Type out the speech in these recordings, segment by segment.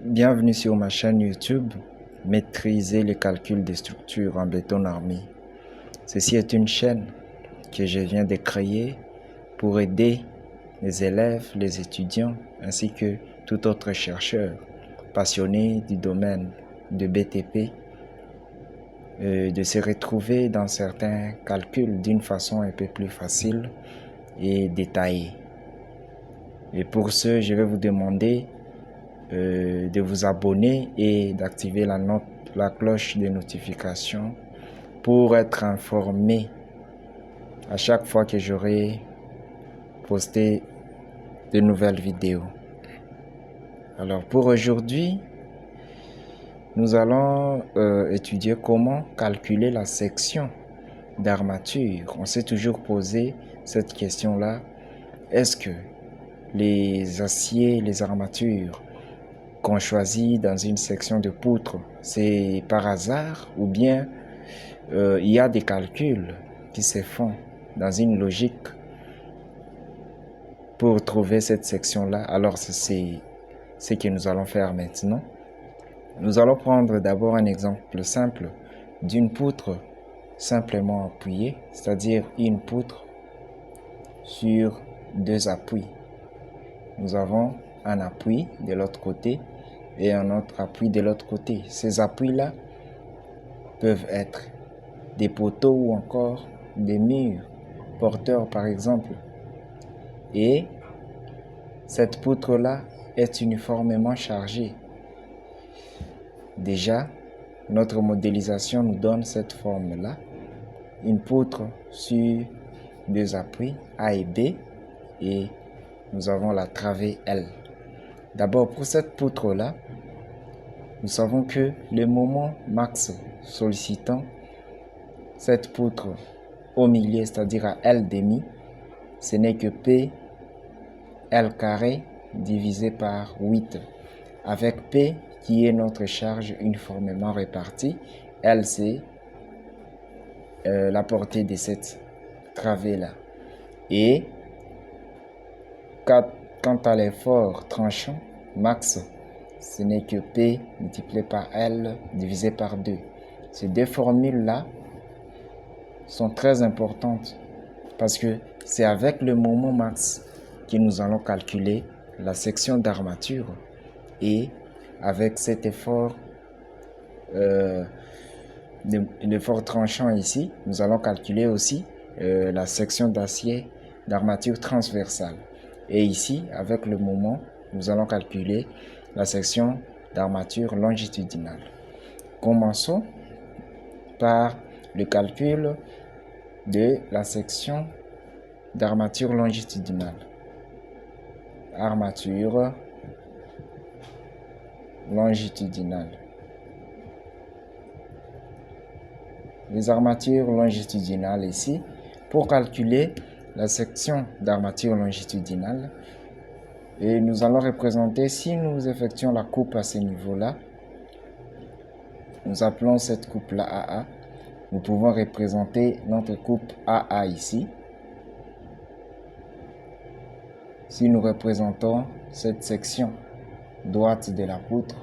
Bienvenue sur ma chaîne YouTube, Maîtriser les calculs des structures en béton armé. Ceci est une chaîne que je viens de créer pour aider les élèves, les étudiants, ainsi que tout autre chercheur passionné du domaine de BTP de se retrouver dans certains calculs d'une façon un peu plus facile et détaillée. Et pour ce, je vais vous demander de vous abonner et d'activer la cloche de notification pour être informé à chaque fois que j'aurai posté de nouvelles vidéos. Alors pour aujourd'hui, nous allons étudier comment calculer la section d'armature. On s'est toujours posé cette question-là. Est-ce que les aciers, les armatures qu'on choisit dans une section de poutre, c'est par hasard ou bien il y a des calculs qui se font dans une logique pour trouver cette section-là? Alors c'est ce que nous allons faire maintenant. Nous allons prendre d'abord un exemple simple d'une poutre simplement appuyée, c'est-à-dire une poutre sur deux appuis. Nous avons un appui de l'autre côté et un autre appui de l'autre côté. Ces appuis-là peuvent être des poteaux ou encore des murs porteurs par exemple. Et cette poutre-là est uniformément chargée. Déjà, notre modélisation nous donne cette forme-là. Une poutre sur deux appuis A et B et nous avons la travée L. D'abord, pour cette poutre-là, nous savons que le moment max sollicitant cette poutre au milieu, c'est-à-dire à L demi, ce n'est que P L carré divisé par 8, avec P qui est notre charge uniformément répartie. L, c'est la portée de cette travée-là. Et quant à l'effort tranchant, max, ce n'est que P multiplié par L divisé par 2. Ces deux formules-là sont très importantes parce que c'est avec le moment max que nous allons calculer la section d'armature et avec cet effort l'effort tranchant ici, nous allons calculer aussi la section d'acier d'armature transversale. Et ici, avec le moment, nous allons calculer la section d'armature longitudinale. Commençons par le calcul de la section d'armature longitudinale. Armature longitudinale. Les armatures longitudinales ici, pour calculer la section d'armature longitudinale, et nous allons représenter, si nous effectuons la coupe à ce niveau-là, nous appelons cette coupe-là AA. Nous pouvons représenter notre coupe AA ici. Si nous représentons cette section droite de la poutre,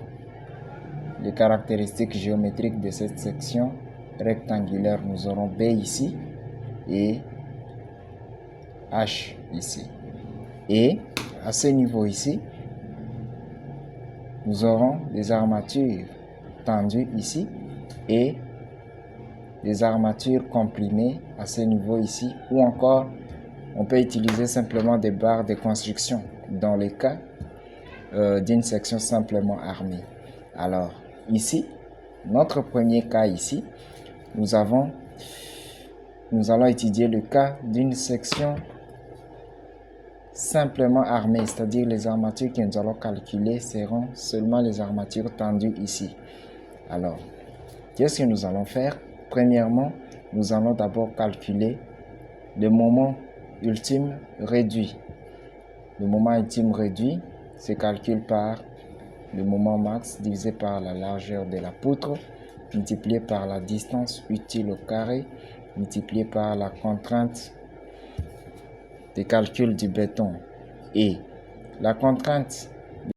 les caractéristiques géométriques de cette section rectangulaire, nous aurons B ici et H ici. Et à ce niveau ici, nous aurons des armatures tendues ici et des armatures comprimées à ce niveau ici, ou encore on peut utiliser simplement des barres de construction dans le cas d'une section simplement armée. Alors ici, notre premier cas ici, nous allons étudier le cas d'une section simplement armée, c'est-à-dire les armatures que nous allons calculer seront seulement les armatures tendues ici. Alors, qu'est-ce que nous allons faire? Premièrement, nous allons d'abord calculer le moment ultime réduit. Le moment ultime réduit se calcule par le moment max divisé par la largeur de la poutre, multiplié par la distance utile au carré, multiplié par la contrainte de calcul du béton. Et la contrainte